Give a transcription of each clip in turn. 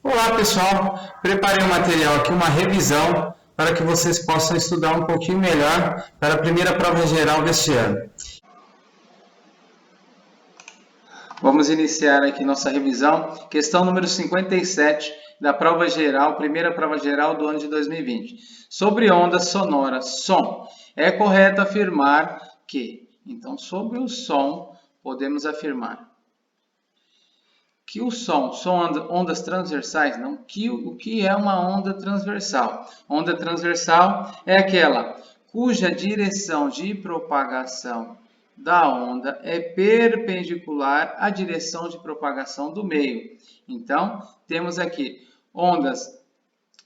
Olá pessoal, preparei um material aqui, uma revisão para que vocês possam estudar um pouquinho melhor para a primeira prova geral deste ano. Vamos iniciar aqui nossa revisão, questão número 57 da prova geral, primeira prova geral do ano de 2020. Sobre ondas sonoras, som. É correto afirmar que, então, sobre o som, podemos afirmar que o som são ondas transversais? Não. O que é uma onda transversal? Onda transversal é aquela cuja direção de propagação da onda é perpendicular à direção de propagação do meio. Então, temos aqui ondas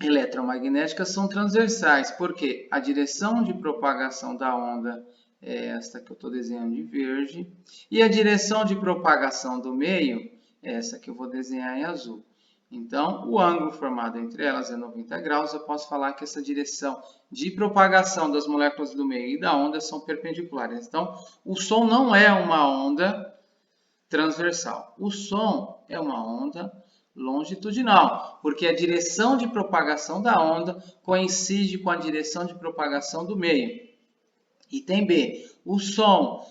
eletromagnéticas são transversais, porque a direção de propagação da onda é esta que eu estou desenhando de verde, e a direção de propagação do meio é essa que eu vou desenhar em azul. Então, o ângulo formado entre elas é 90 graus, eu posso falar que essa direção de propagação das moléculas do meio e da onda são perpendiculares. Então, o som não é uma onda transversal. O som é uma onda longitudinal, porque a direção de propagação da onda coincide com a direção de propagação do meio. Item B. O som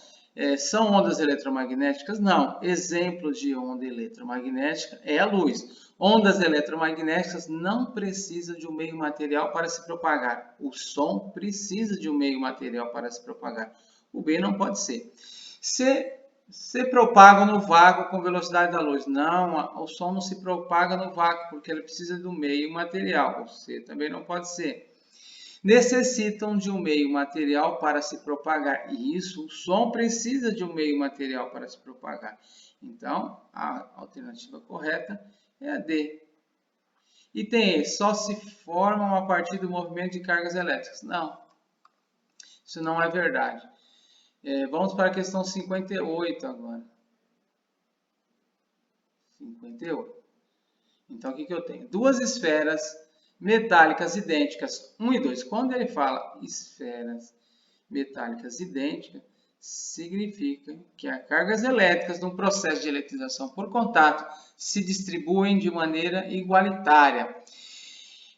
são ondas eletromagnéticas? Não. Exemplo de onda eletromagnética é a luz. Ondas eletromagnéticas não precisam de um meio material para se propagar. O som precisa de um meio material para se propagar. O B não pode ser. Se propaga no vácuo com velocidade da luz. Não, o som não se propaga no vácuo, porque ele precisa do meio material. O C também não pode ser. Necessitam de um meio material para se propagar. E isso, o som precisa de um meio material para se propagar. Então, a alternativa correta é a D. Item E, só se formam a partir do movimento de cargas elétricas. Não, isso não é verdade. Vamos para a questão 58 agora. 58. Então, o que eu tenho? Duas esferas metálicas idênticas, 1 e 2. Quando ele fala esferas metálicas idênticas, significa que as cargas elétricas num processo de eletrização por contato se distribuem de maneira igualitária,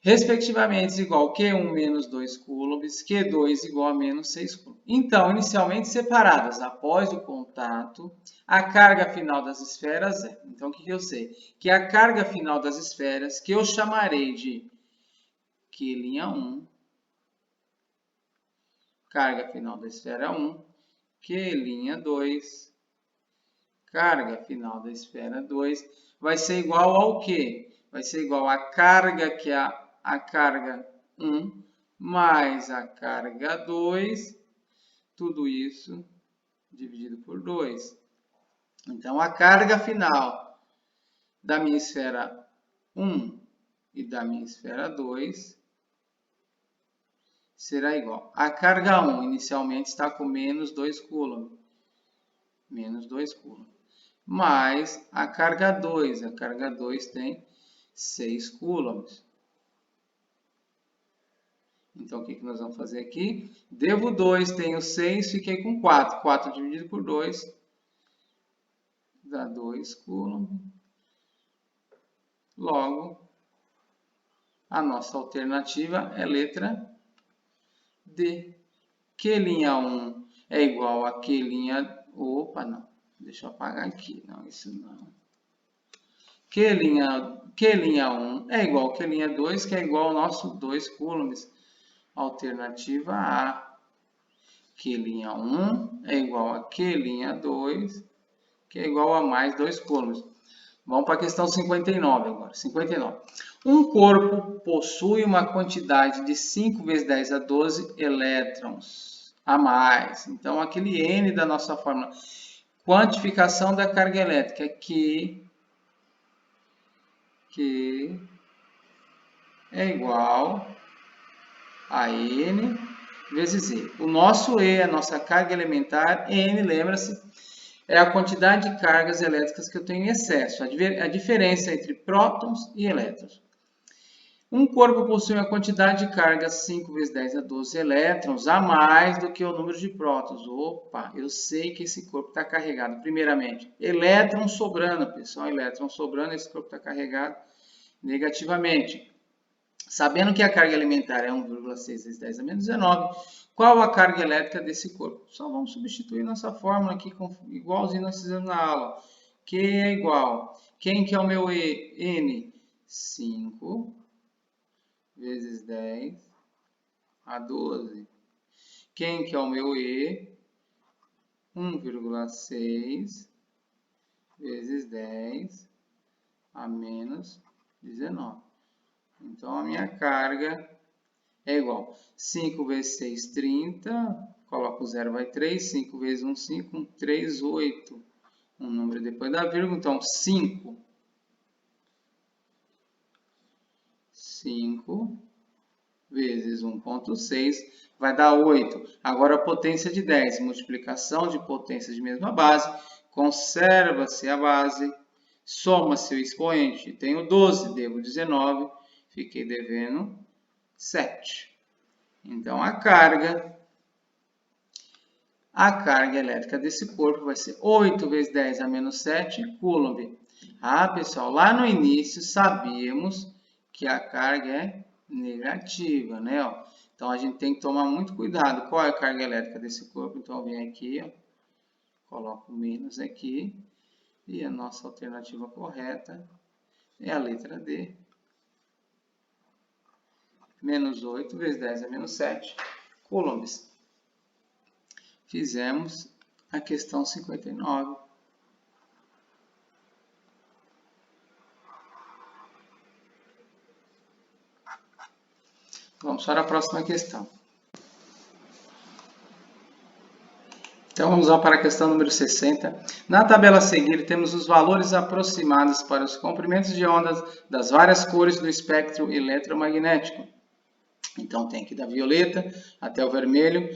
respectivamente igual Q1 menos 2 coulombs, Q2 igual a menos 6 coulombs. Então, inicialmente separadas, após o contato, a carga final das esferas é. Então, o que eu sei? Que a carga final das esferas, que eu chamarei de Q'1, carga final da esfera 1, Q'2, carga final da esfera 2, vai ser igual ao quê? Vai ser igual à carga que é a carga 1 mais a carga 2, tudo isso dividido por 2. Então, a carga final da minha esfera 1 e da minha esfera 2 será igual. A carga 1 inicialmente está com menos 2 coulombs. Menos 2 coulombs. Mais a carga 2. A carga 2 tem 6 coulombs. Então, o que nós vamos fazer aqui? Devo 2, tenho 6, fiquei com 4. 4 dividido por 2 dá 2 coulombs. Logo, a nossa alternativa é letra D. Q'1 é igual a Q'... Opa, não. Deixa eu apagar aqui. Não, isso não. Q'1 é igual a Q'2, que é igual ao nosso 2 coulombs. Alternativa A. Q'1 é igual a Q'2, que é igual a mais 2 coulombs. Vamos para a questão 59 agora. 59. Um corpo possui uma quantidade de 5 vezes 10 a 12 elétrons a mais. Então, aquele N da nossa fórmula. Quantificação da carga elétrica é Q é igual a N vezes E. O nosso E, a nossa carga elementar, N, lembra-se, é a quantidade de cargas elétricas que eu tenho em excesso, a diferença entre prótons e elétrons. Um corpo possui uma quantidade de carga 5 vezes 10 a 12 elétrons a mais do que o número de prótons. Opa, eu sei que esse corpo está carregado. Primeiramente, elétrons sobrando, pessoal, elétrons sobrando, esse corpo está carregado. negativamente. Sabendo que a carga alimentar é 1,6 vezes 10 a menos 19, qual a carga elétrica desse corpo? Só vamos substituir nossa fórmula aqui, igualzinho nós fizemos na aula. Q é igual. Quem que é o meu E? N. 5 vezes 10 a 12. Quem que é o meu E? 1,6 vezes 10 a menos 19. Então, a minha carga é igual. 5 vezes 6, 30. Coloco o 0, vai 3. 5 vezes 1, 5. 3, 8. Um número depois da vírgula. Então, 5 vezes 1,6 vai dar 8. Agora, a potência de 10. Multiplicação de potência de mesma base. Conserva-se a base. Soma-se o expoente. Tenho 12, devo 19. Fiquei devendo 7. Então, a carga elétrica desse corpo vai ser 8 vezes 10 a menos 7 coulomb. Ah, pessoal, lá no início sabíamos que a carga é negativa, né? Então, a gente tem que tomar muito cuidado. Qual é a carga elétrica desse corpo? Então, eu venho aqui, ó, coloco menos aqui. E a nossa alternativa correta é a letra D. Menos 8 vezes 10 a menos 7 coulombs. Fizemos a questão 59. Vamos para a próxima questão. Então, vamos lá para a questão número 60. Na tabela a seguir, temos os valores aproximados para os comprimentos de ondas das várias cores do espectro eletromagnético. Então, tem aqui da violeta até o vermelho.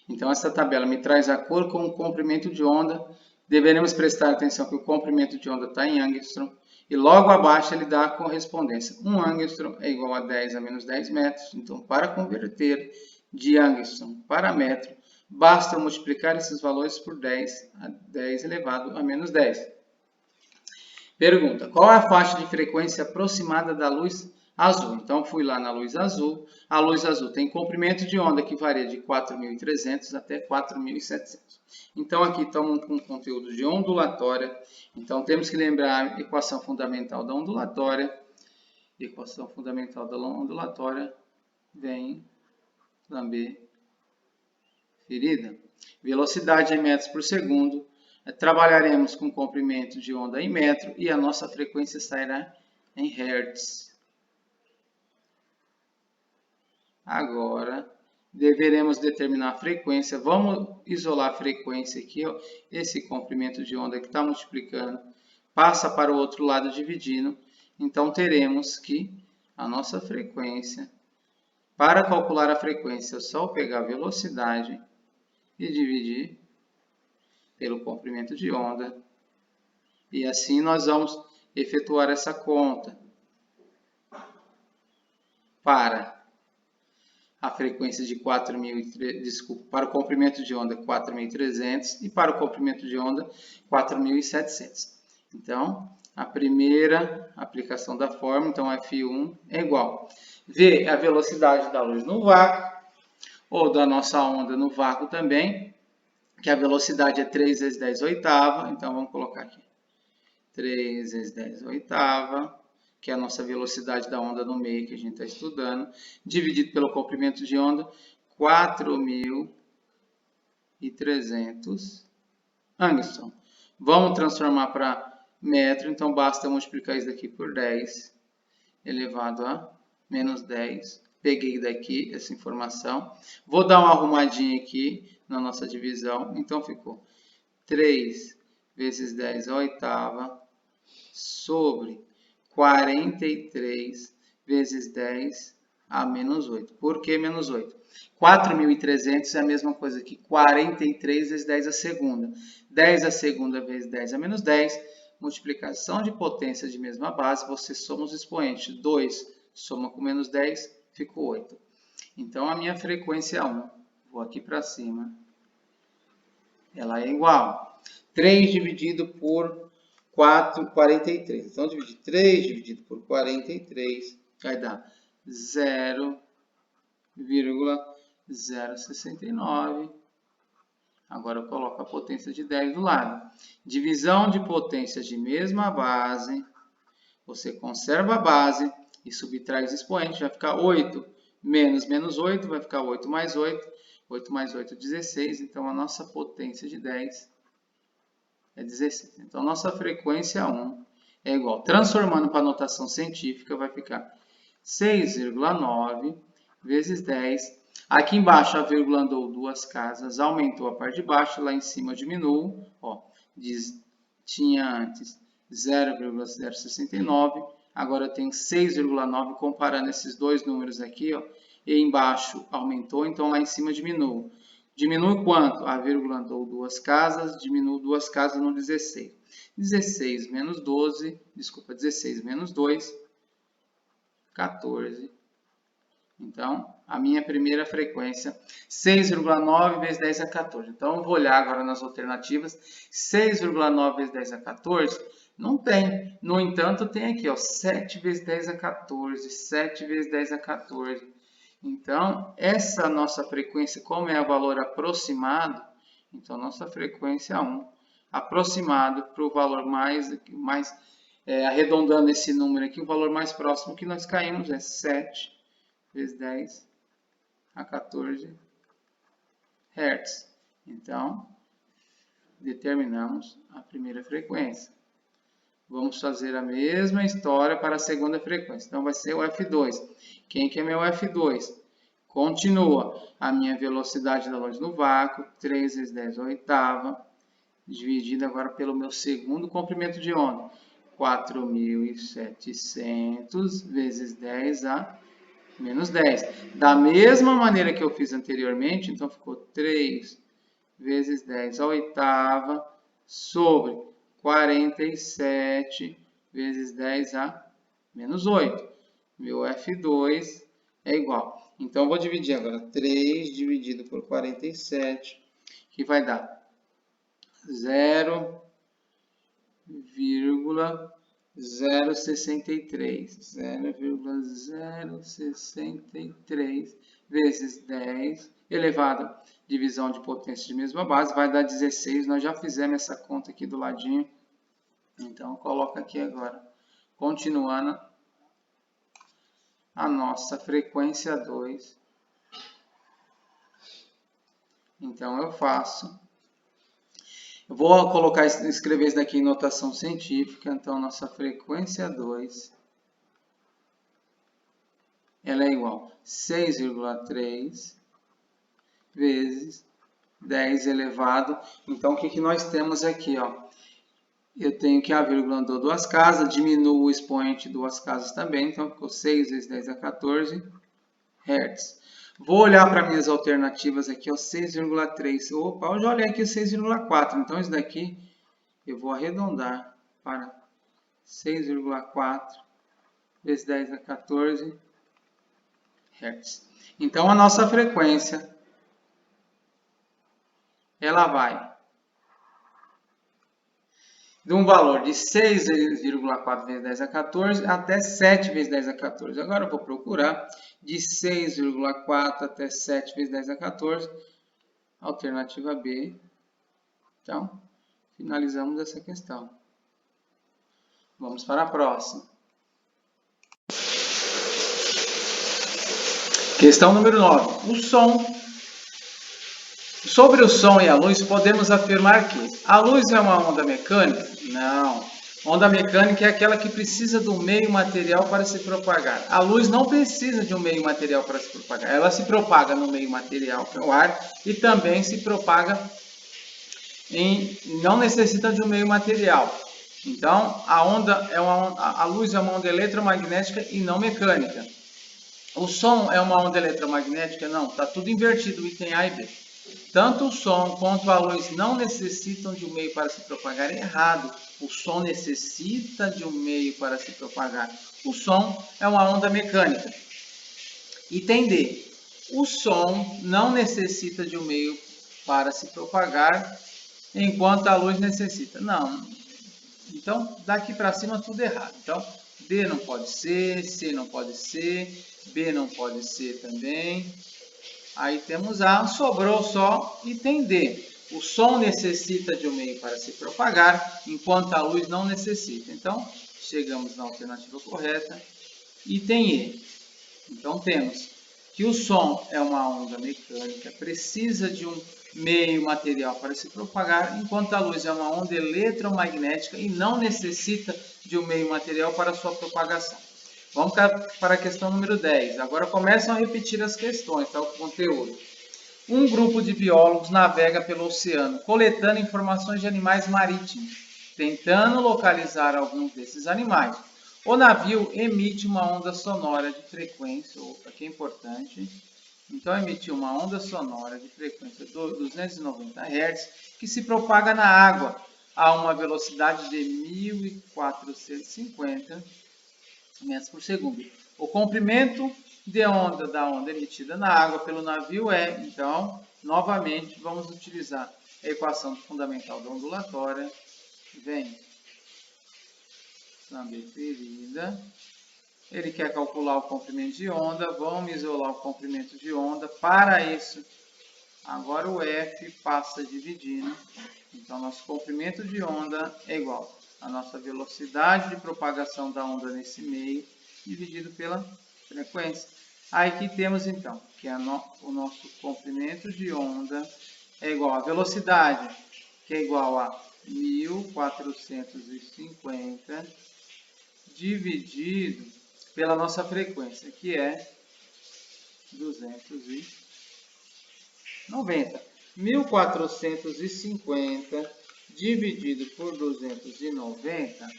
Então, essa tabela me traz a cor com o comprimento de onda. Deveremos prestar atenção que o comprimento de onda está em angstrom. E logo abaixo ele dá a correspondência. 1 angstrom é igual a 10 a menos 10 metros. Então, para converter de angstrom para metro, basta multiplicar esses valores por 10 a 10 elevado a menos 10. Pergunta, qual é a faixa de frequência aproximada da luz azul? Então, fui lá na luz azul. A luz azul tem comprimento de onda que varia de 4.300 até 4.700. Então, aqui estamos com conteúdo de ondulatória. Então, temos que lembrar a equação fundamental da ondulatória. Equação fundamental da ondulatória vem lamber ferida. Velocidade em metros por segundo. Trabalharemos com comprimento de onda em metro e a nossa frequência sairá em hertz. Agora, deveremos determinar a frequência. Vamos isolar a frequência aqui, ó. Esse comprimento de onda que está multiplicando passa para o outro lado dividindo. Então, teremos que a nossa frequência, para calcular a frequência, é só pegar a velocidade e dividir pelo comprimento de onda. E assim nós vamos efetuar essa conta. Para a frequência de 4.000, para o comprimento de onda 4.300 e para o comprimento de onda 4.700. Então, a primeira aplicação da fórmula, então F1 é igual. V é a velocidade da luz no vácuo, ou da nossa onda no vácuo também, que a velocidade é 3 vezes 10 oitava, então vamos colocar aqui 3 vezes 10 oitava, que é a nossa velocidade da onda no meio que a gente está estudando, dividido pelo comprimento de onda, 4.300 angstrom. Vamos transformar para metro, então basta multiplicar isso daqui por 10 elevado a menos 10. Peguei daqui essa informação. Vou dar uma arrumadinha aqui na nossa divisão. Então, ficou 3 vezes 10 a oitava sobre 43 vezes 10 a menos 8. Por que menos 8? 4.300 é a mesma coisa que 43 vezes 10 a segunda. 10 a segunda vezes 10 a menos 10. Multiplicação de potência de mesma base, você soma os expoentes. 2 soma com menos 10, ficou 8. Então, a minha frequência é 1. Vou aqui para cima. Ela é igual. 3 dividido por 43. Então, dividir 3 dividido por 43 vai dar 0,069. Agora eu coloco a potência de 10 do lado. Divisão de potências de mesma base. Você conserva a base e subtrai os expoentes. Vai ficar 8 menos 8, vai ficar 8 mais 8. 8 mais 8, 16. Então, a nossa potência de 10 é 16. Então, a nossa frequência 1 é igual. Transformando para a notação científica, vai ficar 6,9 vezes 10. Aqui embaixo, a vírgula andou 2 casas, aumentou a parte de baixo, lá em cima diminuiu. Ó, tinha antes 0,069, agora eu tenho 6,9, comparando esses dois números aqui, ó, e embaixo aumentou, então lá em cima diminuiu. Diminui quanto? A vírgula andou 2 casas, diminui 2 casas no 16. 16 menos 12, desculpa, 16 menos 2, 14. Então, a minha primeira frequência, 6,9 vezes 10 a 14. Então, eu vou olhar agora nas alternativas. 6,9 vezes 10 a 14, não tem. No entanto, tem aqui, ó, 7 vezes 10 a 14, 7 vezes 10 a 14. Então, essa nossa frequência, como é o valor aproximado, então, nossa frequência 1, aproximado para o valor arredondando esse número aqui, o valor mais próximo que nós caímos é 7 vezes 10 a 14 Hz. Então, determinamos a primeira frequência. Vamos fazer a mesma história para a segunda frequência. Então, vai ser o F2. Quem que é meu F2? Continua a minha velocidade da luz no vácuo, 3 vezes 10 a oitava, dividido agora pelo meu segundo comprimento de onda, 4.700 vezes 10 a menos 10. Da mesma maneira que eu fiz anteriormente, então ficou 3 vezes 10 a oitava sobre 47 vezes 10 a menos 8. Meu F2 é igual. Então, eu vou dividir agora 3 dividido por 47, que vai dar 0,063 vezes 10 elevado à divisão de potência de mesma base, vai dar 16. Nós já fizemos essa conta aqui do ladinho. Então, coloca aqui agora, continuando a nossa frequência 2. Então, eu vou colocar, escrever isso daqui em notação científica. Então, nossa frequência 2, ela é igual a 6,3 vezes 10 elevado. Então, o que nós temos aqui, ó? Eu tenho que a vírgula andou 2 casas, diminuo o expoente 2 casas também, então ficou 6 vezes 10 a 14 Hz. Vou olhar para minhas alternativas aqui, ó, 6,3. Opa, eu já olhei aqui o 6,4, então isso daqui eu vou arredondar para 6,4 vezes 10 a 14 Hz. Então, a nossa frequência, ela vai de um valor de 6,4 vezes 10 a 14 até 7 vezes 10 a 14. Agora eu vou procurar de 6,4 até 7 vezes 10 a 14, alternativa B. Então, finalizamos essa questão. Vamos para a próxima. Questão número 9. O som. Sobre o som e a luz, podemos afirmar que a luz é uma onda mecânica? Não. Onda mecânica é aquela que precisa do meio material para se propagar. A luz não precisa de um meio material para se propagar. Ela se propaga no meio material, que é o ar, e também se propaga não necessita de um meio material. Então, a luz é uma onda eletromagnética e não mecânica. O som é uma onda eletromagnética? Não, está tudo invertido, item A e B. Tanto o som quanto a luz não necessitam de um meio para se propagar. É errado. O som necessita de um meio para se propagar. O som é uma onda mecânica. Item D. O som não necessita de um meio para se propagar, enquanto a luz necessita. Não. Então, daqui para cima tudo errado. Então, D não pode ser, C não pode ser, B não pode ser também. Aí temos A, sobrou só item D. O som necessita de um meio para se propagar, enquanto a luz não necessita. Então, chegamos na alternativa correta. Item E. Então, temos que o som é uma onda mecânica, precisa de um meio material para se propagar, enquanto a luz é uma onda eletromagnética e não necessita de um meio material para sua propagação. Vamos para a questão número 10. Agora começam a repetir as questões, tá? O conteúdo. Um grupo de biólogos navega pelo oceano, coletando informações de animais marítimos, tentando localizar alguns desses animais. O navio emite uma onda sonora de frequência, opa, que é importante. Então, emitiu uma onda sonora de frequência de 290 Hz, que se propaga na água a uma velocidade de 1450 metros por segundo. O comprimento de onda da onda emitida na água pelo navio é, então, novamente, vamos utilizar a equação fundamental da ondulatória. Vem na deferida. Ele quer calcular o comprimento de onda. Vamos isolar o comprimento de onda. Para isso, agora o F passa dividindo. Então, nosso comprimento de onda é igual à nossa velocidade de propagação da onda nesse meio, dividido pela frequência. Aí aqui temos, então, que o nosso comprimento de onda é igual à velocidade, que é igual a 1450, dividido pela nossa frequência, que é 290. 1450 dividido por 290,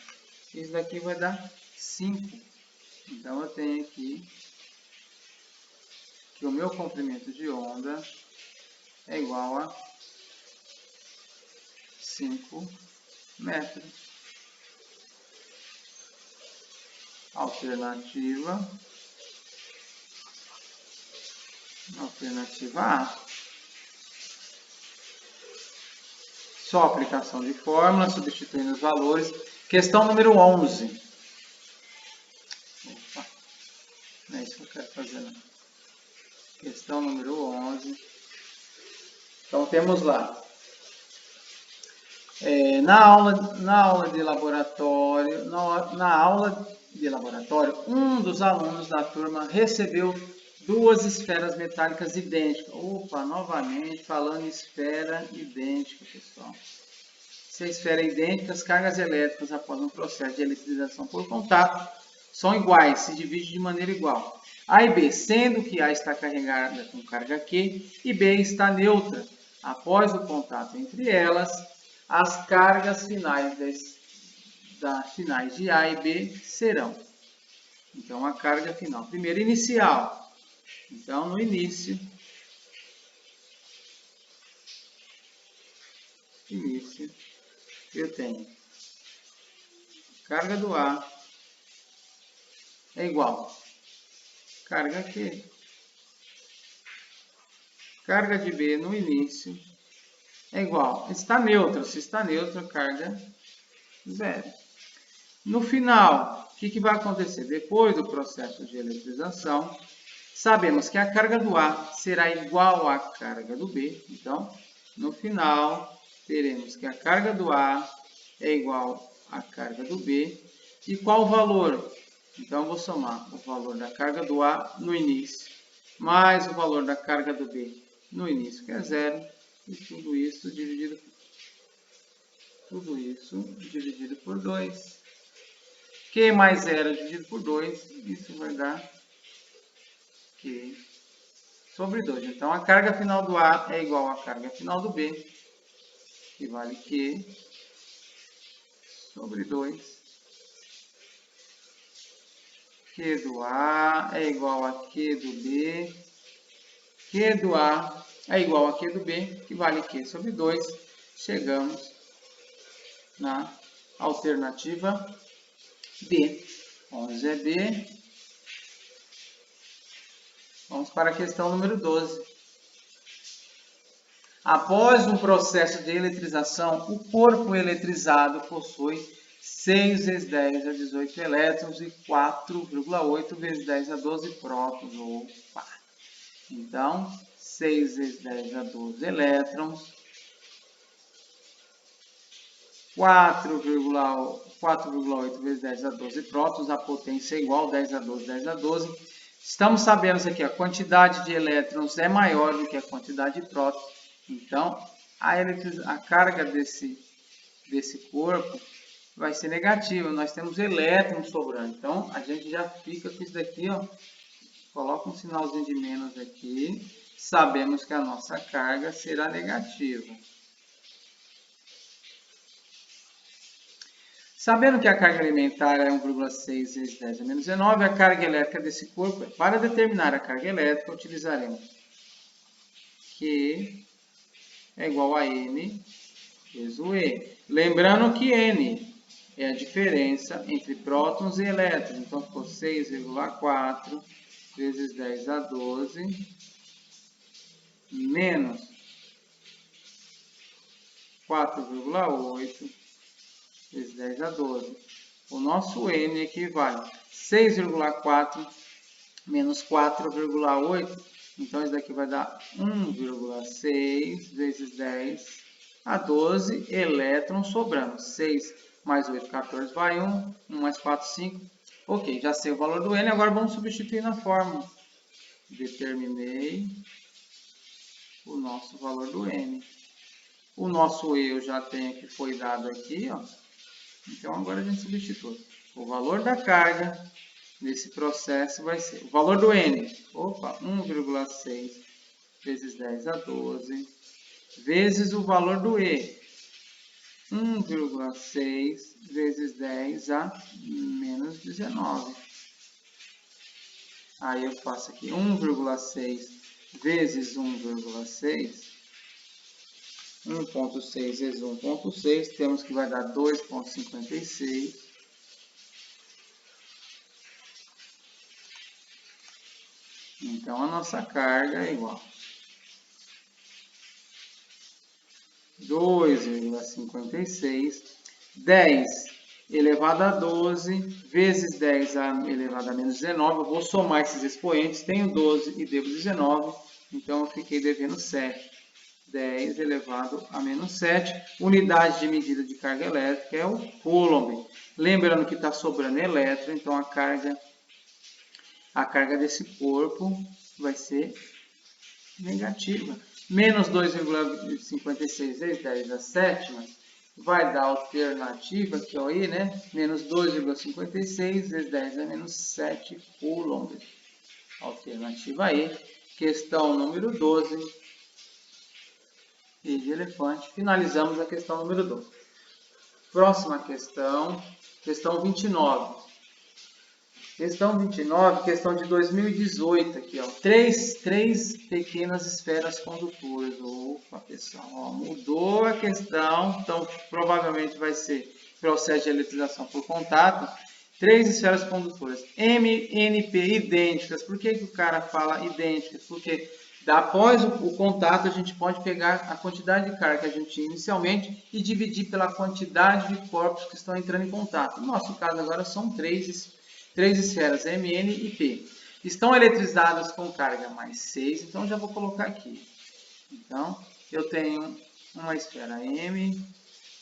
isso daqui vai dar 5. Então, eu tenho aqui que o meu comprimento de onda é igual a 5 metros. Alternativa A. Só aplicação de fórmula, substituindo os valores. Questão número 11. Opa, não é isso que eu quero fazer, não. Questão número 11. Então, temos lá. Na aula de laboratório, um dos alunos da turma recebeu 2 esferas metálicas idênticas. Opa, novamente falando em esfera idêntica, pessoal. Se a esfera é idêntica, as cargas elétricas após um processo de eletrização por contato são iguais, se divide de maneira igual. A e B, sendo que A está carregada com carga Q e B está neutra. Após o contato entre elas, as cargas finais finais de A e B serão. Então, a carga final. Primeiro, inicial. Então, no início, eu tenho carga do A é igual carga Q. Carga de B no início é igual. Está neutro. Se está neutro, carga zero. No final, o que vai acontecer? Depois do processo de eletrização, sabemos que a carga do A será igual à carga do B. Então, no final, teremos que a carga do A é igual à carga do B. E qual o valor? Então, eu vou somar o valor da carga do A no início, mais o valor da carga do B no início, que é zero, e tudo isso dividido por 2. Q mais zero dividido por 2, isso vai dar Q sobre 2. Então, a carga final do A é igual à carga final do B, que vale Q sobre 2. Q do A é igual a Q do B. Q do A é igual a Q do B, que vale Q sobre 2. Chegamos na alternativa B. 11 é B. Vamos para a questão número 12. Após um processo de eletrização, o corpo eletrizado possui 6 vezes 10 a 18 elétrons e 4,8 vezes 10 a 12 prótons. Opa! Então, 6 vezes 10 a 12 elétrons, 4,8 vezes 10 a 12 prótons, a potência é igual, 10 a 12, 10 a 12. Estamos sabendo aqui, a quantidade de elétrons é maior do que a quantidade de prótons. Então, a carga desse corpo vai ser negativa. Nós temos elétrons sobrando. Então, a gente já fica com isso daqui, ó. Coloca um sinalzinho de menos aqui. Sabemos que a nossa carga será negativa. Sabendo que a carga alimentar é 1,6 vezes 10 a menos 19, a carga elétrica desse corpo, para determinar a carga elétrica, utilizaremos Q é igual a N vezes o E. Lembrando que N é a diferença entre prótons e elétrons. Então, ficou 6,4 vezes 10 a 12 menos 4,8 vezes 10 a 12. O nosso N equivale a 6,4 menos 4,8. Então, isso daqui vai dar 1,6 vezes 10 a 12 elétrons sobrando. 6 mais 8, 14, vai 1. 1 mais 4, 5. Ok, já sei o valor do N. Agora vamos substituir na fórmula. Determinei o nosso valor do N. O nosso E eu já tenho que foi dado aqui, ó. Então, agora a gente substitui. O valor da carga nesse processo vai ser o valor do N. 1,6 vezes 10 a 12 vezes o valor do E. 1,6 vezes 10 a menos 19. Aí eu faço aqui 1,6 vezes 1,6. 1,6 vezes 1,6, temos que vai dar 2,56. Então, a nossa carga é igual a 2,56, 10 elevado a 12, vezes 10 elevado a menos 19. Eu vou somar esses expoentes, tenho 12 e devo 19, então eu fiquei devendo 7. 10 elevado a menos 7. Unidade de medida de carga elétrica é o Coulomb. Lembrando que está sobrando elétron, então a carga desse corpo vai ser negativa. Menos 2,56 vezes 10 a sétima vai dar a alternativa, que é o I, né? Menos 2,56 vezes 10 a menos 7 Coulomb. Alternativa E. Questão número 12. E de elefante. Finalizamos a questão número 12. Próxima questão, questão 29. Questão 29, questão de 2018 aqui, ó. Três pequenas esferas condutoras. Opa, pessoal, ó, mudou a questão, então provavelmente vai ser processo de eletrização por contato. 3 esferas condutoras, M, N, P, idênticas. Por que o cara fala idênticas? Porque após o contato, a gente pode pegar a quantidade de carga que a gente tinha inicialmente e dividir pela quantidade de corpos que estão entrando em contato. No nosso caso agora são três esferas, M, N e P. Estão eletrizadas com carga mais 6, então já vou colocar aqui. Então, eu tenho uma esfera M,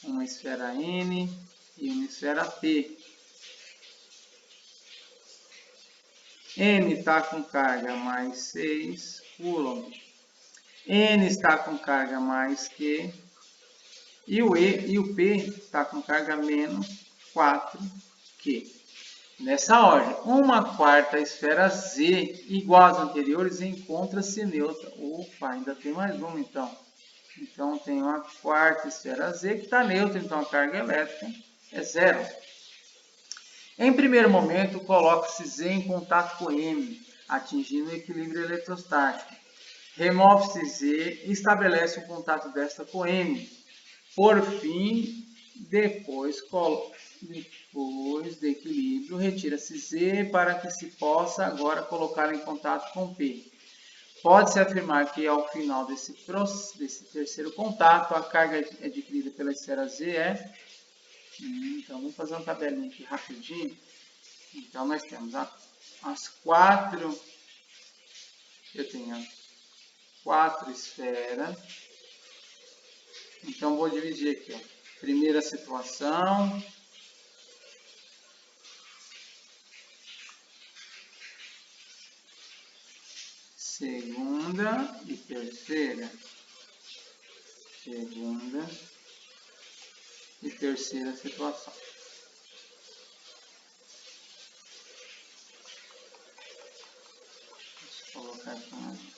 uma esfera N e uma esfera P. N está com carga mais 6 Coulomb. N está com carga mais Q. E o E e o P está com carga menos 4Q. Nessa ordem, uma quarta esfera Z, igual às anteriores, encontra-se neutra. Opa, ainda tem mais uma então. Então, tem uma quarta esfera Z que está neutra, então a carga elétrica é zero. Em primeiro momento, coloca-se Z em contato com M, atingindo o equilíbrio eletrostático. Remove-se Z e estabelece o contato desta com M. Por fim, depois do equilíbrio, retira-se Z para que se possa agora colocar em contato com P. Pode-se afirmar que ao final desse terceiro contato, a carga adquirida pela esfera Z é Então, vamos fazer uma tabelinha aqui rapidinho. Então, nós temos as 4, eu tenho 4 esferas. Então, vou dividir aqui, ó. Primeira situação. Segunda e terceira. Segunda e terceira situação. Deixa eu colocar aqui uma...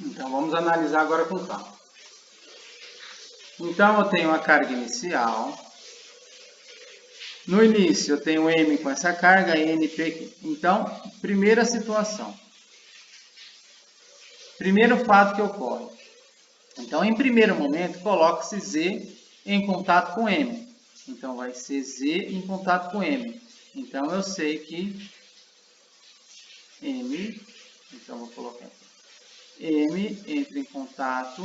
Então, vamos analisar agora com calma. Então, eu tenho a carga inicial. No início, eu tenho M com essa carga, NP aqui. Então, primeira situação. Primeiro fato que ocorre. Então, em primeiro momento, coloca-se Z em contato com M. Então, vai ser Z em contato com M. Então, eu sei que M, então vou colocar aqui. M entra em contato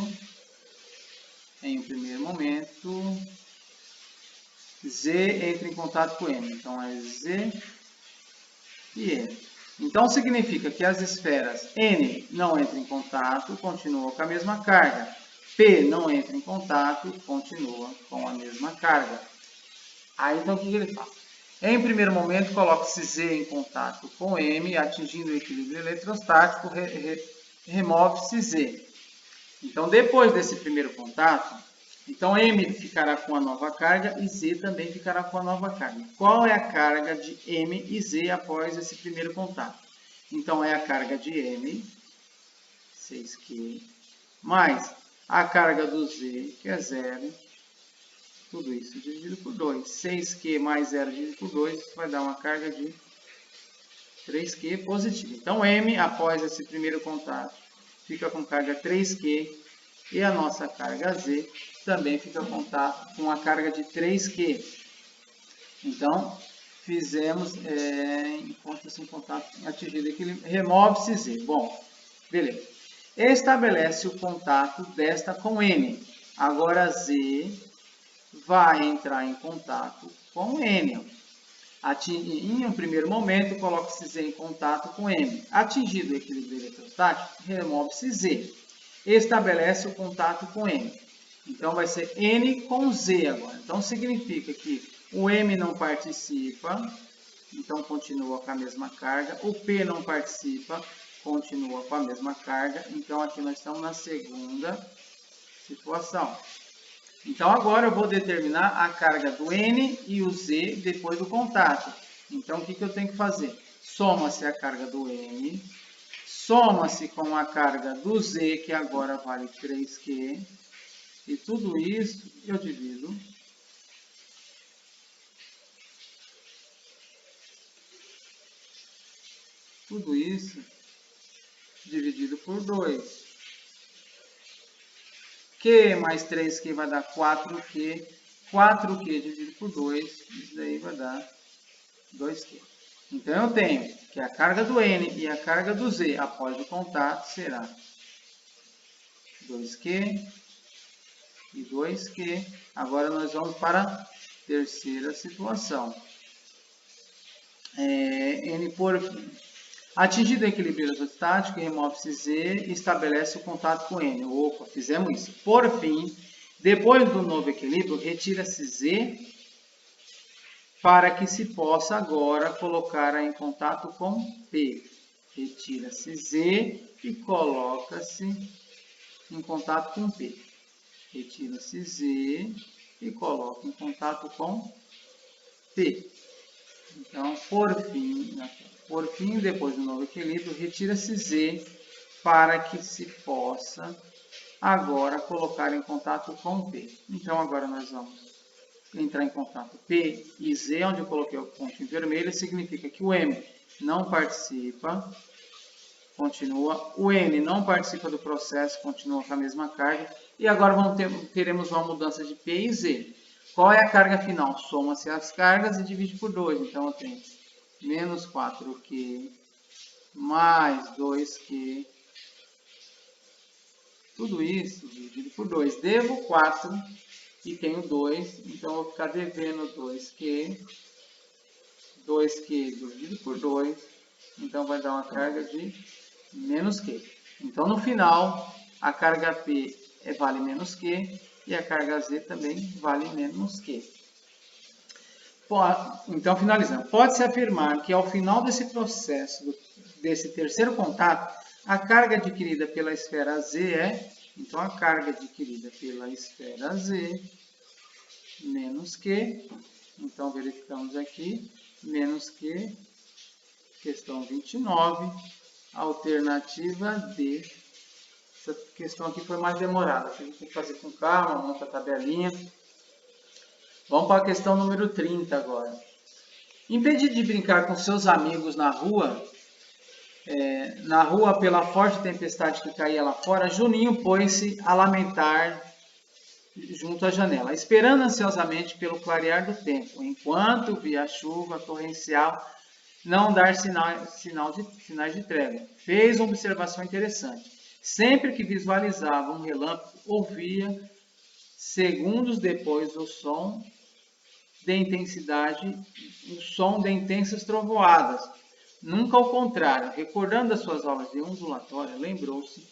em primeiro momento, Z entra em contato com M. Então, é Z e M. Então, significa que as esferas N não entram em contato, continuam com a mesma carga. P não entra em contato, continua com a mesma carga. Aí, então, o que ele faz? Em primeiro momento, coloca-se Z em contato com M, atingindo o equilíbrio eletrostático, remove-se Z. Então, depois desse primeiro contato, então M ficará com a nova carga e Z também ficará com a nova carga. Qual é a carga de M e Z após esse primeiro contato? Então, é a carga de M, 6Q, mais a carga do Z, que é 0, tudo isso dividido por 2. 6Q mais 0 dividido por 2 vai dar uma carga de 3Q positiva. Então, M, após esse primeiro contato, fica com carga 3Q e a nossa carga Z também fica com a carga de 3Q. Então, fizemos, encontra-se em contato atingido equilíbrio, remove-se Z. Bom, beleza. Estabelece o contato desta com M. Agora, Z vai entrar em contato com N. Em um primeiro momento, coloca-se Z em contato com M. Atingido o equilíbrio eletrostático, remove-se Z. Estabelece o contato com M. Então, vai ser N com Z agora. Então, significa que o M não participa, então continua com a mesma carga. O P não participa, continua com a mesma carga. Então, aqui nós estamos na segunda situação. Então, agora eu vou determinar a carga do N e o Z depois do contato. Então, o que eu tenho que fazer? Soma-se a carga do N, soma-se com a carga do Z, que agora vale 3Q, e tudo isso eu divido dividido por 2. Q mais 3Q vai dar 4Q. 4Q dividido por 2, isso daí vai dar 2Q. Então, eu tenho que a carga do N e a carga do Z após o contato será 2Q e 2Q. Agora, nós vamos para a terceira situação. N por fim. Atingido o equilíbrio eletrostático, remove-se Z e estabelece o contato com N. Opa, fizemos isso. Por fim, depois do novo equilíbrio, retira-se Z para que se possa agora colocar em contato com P. Retira-se Z e coloca-se em contato com P. Retira-se Z e coloca em contato com P. Então, por fim, depois do novo equilíbrio, retira-se Z para que se possa agora colocar em contato com P. Então, agora nós vamos entrar em contato P e Z, onde eu coloquei o ponto em vermelho, significa que o M não participa, continua. O N não participa do processo, continua com a mesma carga. E agora teremos uma mudança de P e Z. Qual é a carga final? Soma-se as cargas e divide por 2. Então, eu tenho menos 4Q mais 2Q. Tudo isso dividido por 2. Devo 4 e tenho 2. Então, eu vou ficar devendo 2Q. 2Q dividido por 2. Então, vai dar uma carga de menos Q. Então, no final, a carga P vale menos Q e a carga Z também vale menos Q. Então, finalizando. Pode-se afirmar que ao final desse processo, desse terceiro contato, a carga adquirida pela esfera Z é, então, a carga adquirida pela esfera Z menos Q. Então, verificamos aqui, menos Q, questão 29, alternativa D. Essa questão aqui foi mais demorada, tem que fazer com calma, monta a tabelinha. Vamos para a questão número 30 agora. Impedido de brincar com seus amigos na rua pela forte tempestade que caía lá fora, Juninho pôs-se a lamentar junto à janela, esperando ansiosamente pelo clarear do tempo, enquanto via a chuva torrencial não dar sinais de trégua. Fez uma observação interessante. Sempre que visualizava um relâmpago, ouvia, segundos depois, o som de intensas trovoadas. Nunca ao contrário. Recordando as suas aulas de ondulatória, lembrou-se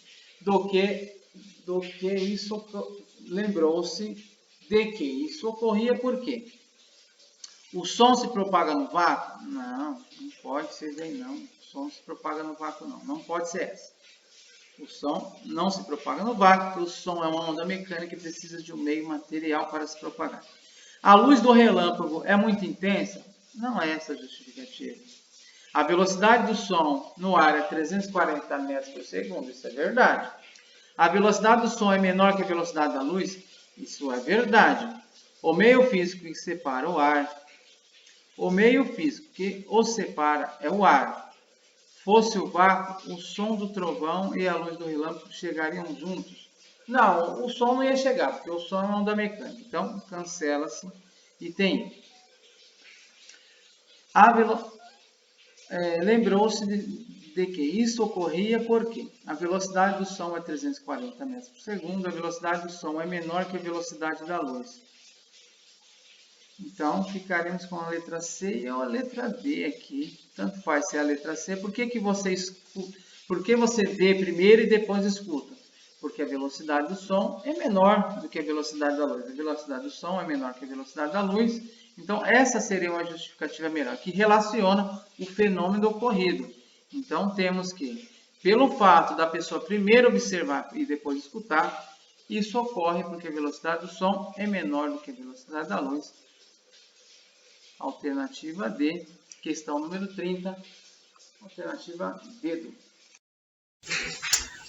de que isso ocorria por quê? O som se propaga no vácuo? Não pode ser bem não. O som se propaga no vácuo não pode ser essa. O som não se propaga no vácuo, porque o som é uma onda mecânica e precisa de um meio material para se propagar. A luz do relâmpago é muito intensa? Não é essa a justificativa. A velocidade do som no ar é 340 metros por segundo, isso é verdade. A velocidade do som é menor que a velocidade da luz? Isso é verdade. O meio físico que separa o ar, o meio físico que os separa é o ar. Fosse o vácuo, o som do trovão e a luz do relâmpago chegariam juntos? Não, o som não ia chegar, porque o som é uma onda mecânica. Então, cancela-se. Item I. Lembrou-se de que isso ocorria porque a velocidade do som é 340 metros por segundo, a velocidade do som é menor que a velocidade da luz. Então, ficaremos com a letra C e a letra D aqui. Tanto faz ser a letra C. Por que você vê primeiro e depois escuta? Porque a velocidade do som é menor do que a velocidade da luz. A velocidade do som é menor que a velocidade da luz. Então, essa seria uma justificativa melhor, que relaciona o fenômeno ocorrido. Então, temos que, pelo fato da pessoa primeiro observar e depois escutar, isso ocorre porque a velocidade do som é menor do que a velocidade da luz. Alternativa D, questão número 30, alternativa D.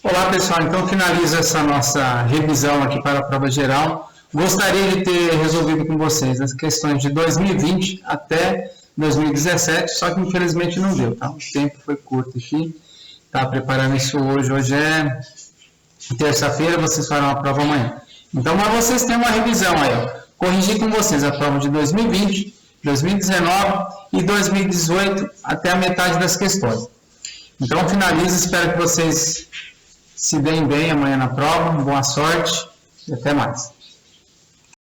Olá pessoal, então finalizo essa nossa revisão aqui para a prova geral. Gostaria de ter resolvido com vocês as questões de 2020 até 2017, só que infelizmente não deu, tá? O tempo foi curto aqui, tá preparando isso hoje. Hoje é terça-feira, vocês farão a prova amanhã. Então, mas vocês têm uma revisão aí, ó. Corrigir com vocês a prova de 2020, 2019 e 2018 até a metade das questões. Então, finalizo, espero que vocês se deem bem amanhã na prova, boa sorte e até mais.